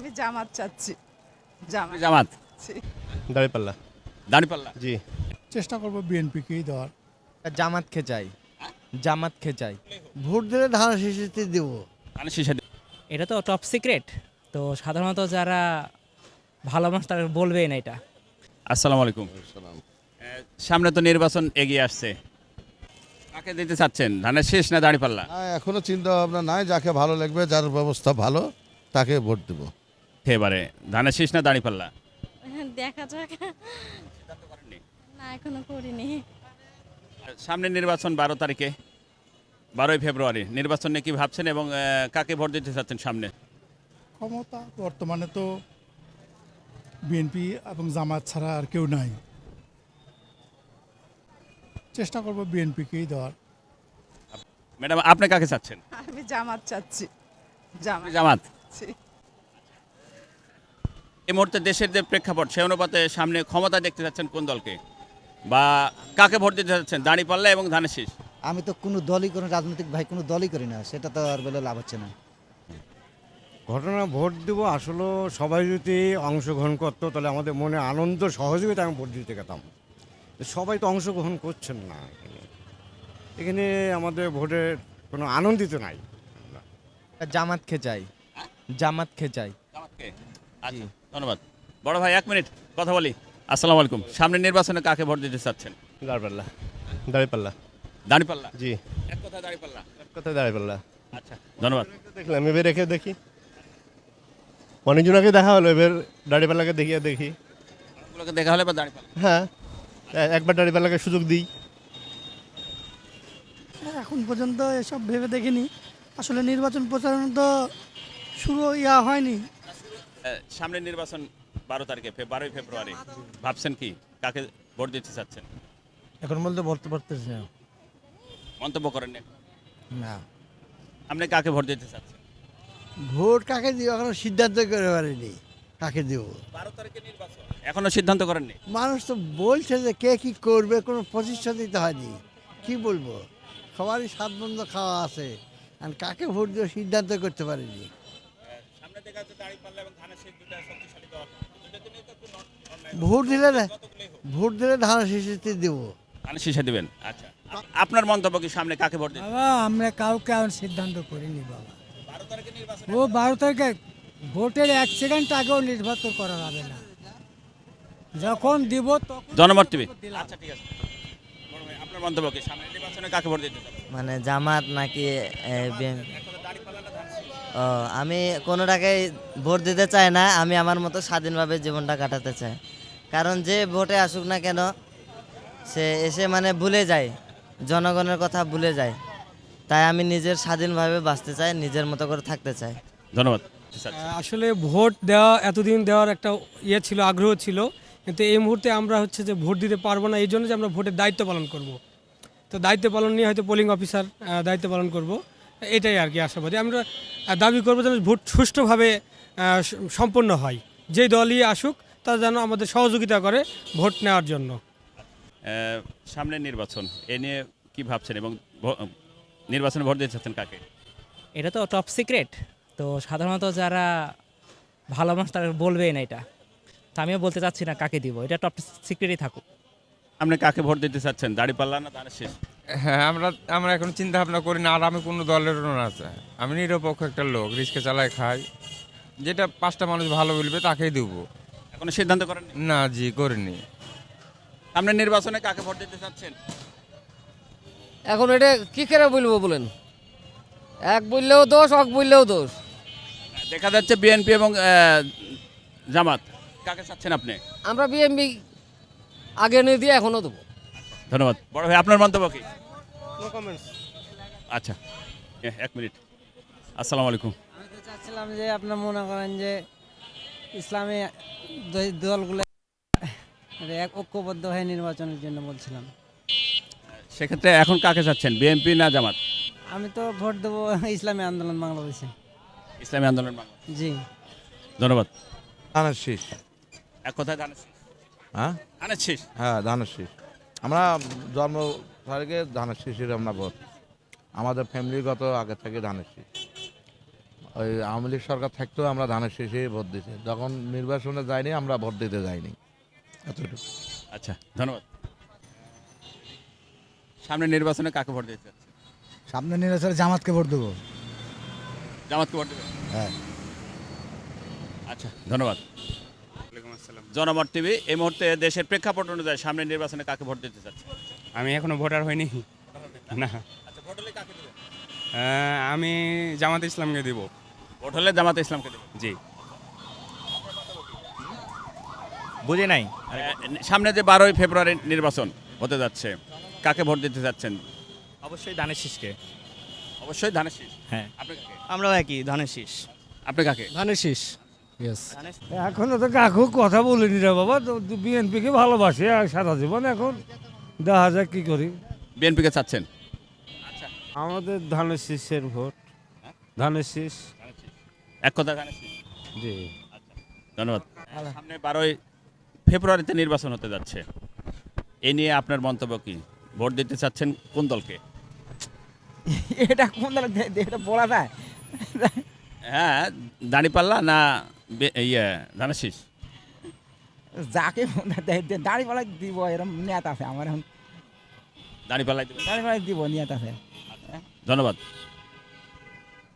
আমি জামাত চাচ্ছি। জামাত জামাত চাচ্ছি। দাঁড়িপাল্লা। দাঁড়িপাল্লা জি। চেষ্টা করব বিএনপিকেই দেওয়ার। জামাতকে চাই, জামাতকে চাই। ভোট দিলে ধানের শীষে দেব। ধানের শীষে এটা তো টপ সিক্রেট, তো সাধারণত যারা ভালো মানুষ তারা বলবেই না এটা। আসসালামু আলাইকুম। সামনে তো নির্বাচন এগিয়ে আসছে, কাকে দিতে চাচ্ছেন, ধানের শীষ না দাঁড়িপাল্লা? না, এখনো চিন্তা ভাবনা নাই, যাকে ভালো লাগবে, যার ব্যবস্থা ভালো তাকে ভোট দেব। এবারে ধানের শীষ না দাঁড়িপাল্লা? দেখা যাক। না এখনো করিনি। সামনে নির্বাচন 12 তারিখে, 12ই ফেব্রুয়ারি নির্বাচন নিয়ে কি ভাবছেন এবং কাকে ভোট দিতে চাচ্ছেন সামনে? ক্ষমতা বর্তমানে তো বিএনপি এবং জামাত ছাড়া আর কেউ নাই। চেষ্টা করব বিএনপিকেই দেওয়ার। ম্যাডাম আপনি কাকে চাচ্ছেন? আমি জামাত চাচ্ছি। জামাত জামাত। চাচ্ছি। এই মুহূর্তে দেশের যে প্রেক্ষাপট সে অনুপাতে সামনে ক্ষমতা দেখতে চাচ্ছেন কোন দলকে, বা কাকে ভোট দিতে চাচ্ছেন, দাঁড়িপাল্লা এবং ধানের শীষ? আমি তো কোনো দলই, কোনো রাজনৈতিক ভাই কোনো দলই করি না, সেটা তো আর বলে লাভ হচ্ছে না। ঘটনা ভোট দেবো আসলে সবাই যদি অংশগ্রহণ করতো তাহলে আমাদের মনে আনন্দ সহযোগিতা আমি ভোট দিতে গেতাম। সবাই তো অংশগ্রহণ করছেন না এখানে আমাদের ভোটের কোনো আনন্দিত নাই। জামাতকে চাই, জামাতকে চাই। জামাতকে? আচ্ছা, ধন্যবাদ। বড় ভাই 1 মিনিট কথা বলি। আসসালামু আলাইকুম। সামনে নির্বাচনে কাকে ভোট দিতে চাচ্ছেন? দাঁড়িপাল্লা। দাঁড়িপাল্লা। দাঁড়িপাল্লা? জি। এক কথা দাঁড়িপাল্লা। কোথায় দাঁড়িপাল্লা? আচ্ছা, ধন্যবাদ। দেখলাম এবার রেখে দেখি, অনেকজনকে দেখা হলো, এবার দাঁড়িপাল্লাকে দেখিয়ে দেখি। অনেকগুলোকে দেখা হলে বা দাঁড়িপাল্লা? হ্যাঁ, একবার দাঁড়িপাল্লাকে সুযোগ দিই। এখন পর্যন্ত এসব ভেবে দেখিনি। আসলে নির্বাচন প্রচারণা তো শুরু হয়নি। সামনে নির্বাচন 12 তারিখে, 12ই ফেব্রুয়ারি ভাবছেন কি কাকে ভোট দিতে চাচ্ছেন? এখন বলতে বলতে পারতেছি না। মন্তব্য করেন না। না, আপনি কাকে ভোট দিতে চাচ্ছেন? ভোট কাকে দিব এখনো সিদ্ধান্ত করে পারিনি কাকে দেব। 12 তারিখে নির্বাচন, এখনো সিদ্ধান্ত করেননি? মানুষ তো বলছে যে কে কি করবে, কোনো প্রতিষ্ঠা দিতে হয়নি। কি বলবো, সবারই স্বাদ বন্ধ খাওয়া আছে, আর কাকে ভোট দিয়ে সিদ্ধান্ত করতে পারিনি। সামনে দেখা যাচ্ছে দাঁড়িপাল্লা এবং ধানের শীষ দুটো শক্তিশালী দল, দুটোতে নিয়ে তো একটু ভোট দিলে ধানের শীষে দেব। ধানের শীষে দিবেন? আচ্ছা, আপনার মন্তব্য কি সামনে কাকে ভোট দিবেন? বাবা আমরা কাউকে এখন সিদ্ধান্ত করিনি বাবা। 12 তারিখে নির্বাচন, ও 12 তারিখে ভোটের 1 সেকেন্ড আগেও নির্বাচন করা যাবে না। যখন দিব তখন জনমত টিভি। আচ্ছা, ঠিক আছে। বড় ভাই আপনার মন্তব্য কি সামনে নির্বাচনে কাকে ভোট দিতে চাচ্ছেন? মানে জামাত নাকি ও, আমি কোনোটাকেই ভোট দিতে চাই না। আমি আমার মতো স্বাধীনভাবে জীবনটা কাটাতে চাই। কারণ যে ভোটে আসুক না কেন সে এসে মানে ভুলে যায়, জনগণের কথা ভুলে যায়। তাই আমি নিজের স্বাধীনভাবে বাঁচতে চাই, নিজের মতো করে থাকতে চাই। ধন্যবাদ। আসলে ভোট দেওয়া এতদিন দেওয়ার একটা ছিল, আগ্রহ ছিল, কিন্তু এই মুহূর্তে আমরা হচ্ছে যে ভোট দিতে পারবো না, এই জন্য যে আমরা ভোটের দায়িত্ব পালন করব। তো দায়িত্ব পালন নিয়ে হয়তো পোলিং অফিসার দায়িত্ব পালন করব, এটাই আর কি আশাবাদী। আমরা দাবি করবো যেন ভোট সুষ্ঠুভাবে সম্পন্ন হয়, যেই দলই আসুক তারা যেন আমাদের সহযোগিতা করে ভোট নেওয়ার জন্য। সামনে নির্বাচন এ নিয়ে কি ভাবছেন এবং নির্বাচনে ভোট দিতে চাচ্ছেন কাকে? এটা তো টপ সিক্রেট, তো সাধারণত যারা ভালো মানুষ তারা বলবেই না এটা। তো আমিও বলতে চাচ্ছি না কাকে দিব, এটা টপ সিক্রেটই থাকুক। আপনি কাকে ভোট দিতে চাচ্ছেন, দাঁড়িপাল্লা না ধানের শীষ? হ্যাঁ, আমরা এখন চিন্তা ভাবনা করি না, আর আমি কোনো দলেরও না চাই। আমি নিরপেক্ষ একটা লোক, রিস্কে চালাই খাই, যেটা 5টা মানুষ ভালো বলবে তাকেই দেবো। এখনো সিদ্ধান্ত করেন না জি, করিনি। সামনে নির্বাচনে কাকে ভোট দিতে চাচ্ছেন? এখন এটা কি করে বলবো বলেন, এক বললেও দোষ, অক বললেও দোষ। দেখা যাচ্ছে বিএনপি এবং জামাত, কাকে চাচ্ছেন আপনি? আমরা বিএমপি আগে নিয়ে দিয়ে এখনো দেবো। ধন্যবাদ। বড় ভাই আপনার মন্তব্য কি? No comments. আচ্ছা, 1 মিনিট। আসসালামু আলাইকুম। আমি তো চাচ্ছিলাম যে আপনার মনে করেন যে ইসলামী দলগুলো এক ঐক্যবদ্ধ হয়ে নির্বাচনের জন্য বলছিলাম। সেক্ষেত্রে এখন কাকে চাচ্ছেন, বিএনপি না জামাত? আমি তো ভোট দেবো ইসলামী আন্দোলন বাংলাদেশে। ইসলামী আন্দোলন বাংলা। জি, ধন্যবাদ। ধানের শীষ। এক কথায় ধানের শীষ? হ্যাঁ ধানের শীষ? হ্যাঁ, ধানের শীষ। আমরা জন্ম থেকে ধানের শীষের আমরা ভোট, আমাদের ফ্যামিলিগত আগে থেকে ধানের শীষ। ওই আওয়ামী লীগ সরকার থাকতেও আমরা ধানের শেষে ভোট দিছি, যখন নির্বাচনে যাইনি আমরা ভোট দিতে যাইনি, এতটুকু। আচ্ছা, ধন্যবাদ। সামনে নির্বাচনে কাকে ভোট দিতে চাচ্ছেন? সামনে নির্বাচনে জামাতকে ভোট দেবো। জামাতকে ভোট দেবেন? হ্যাঁ। আচ্ছা, ধন্যবাদ। জনমত টিভি এই মুহূর্তে দেশের প্রেক্ষাপট অনুযায়ী সামনে নির্বাচনে কাকে ভোট দিতে চাচ্ছে? আমি এখনো ভোটার হইনি না। আচ্ছা, ভোট হলে কাকে দেবেন? আমি জামাত ইসলামকে দিব। ভোট হলে জামাতে ইসলামকে দেবেন। জি। বুঝে নাই। সামনে যে 12ই ফেব্রুয়ারি নির্বাচন হতে যাচ্ছে, কাকে ভোট দিতে চাচ্ছেন? অবশ্যই ধানের শীষকে। অবশ্যই ধানের শীষ। হ্যাঁ, আপনি কাকে? আমরাও একই, ধানের শীষ। আপনি কাকে? ধানের শীষ। ইয়েস। এখনো তো কাকু কথা বলিনি রে বাবা, তো বিএনপিকে ভালোবাসি সারা জীবন, এখন দেখা যাক কি করি। বিএনপিকে চাচ্ছেন? আমাদের ধানের শীষের ভোট, ধানের শীষ। এক কথা ধানের শীষ। জি। ধন্যবাদ। সামনে 12ই ফেব্রুয়ারিতে নির্বাচন হতে যাচ্ছে, এ নিয়ে আপনার মন্তব্য কি? ভোট দিতে চাচ্ছেন কোন দলকে? এটা কোন দল, এটা বলা যায়? হ্যাঁ, দাঁড়িপাল্লা না ধানের শীষ? যাকে দাড়ি পালাই দিব, এরকম নেতা আছে আমার, এখন দাঁড়িপাল্লাই দেবেন? দাড়ি পালাই দিব, নেতা আছে। ধন্যবাদ।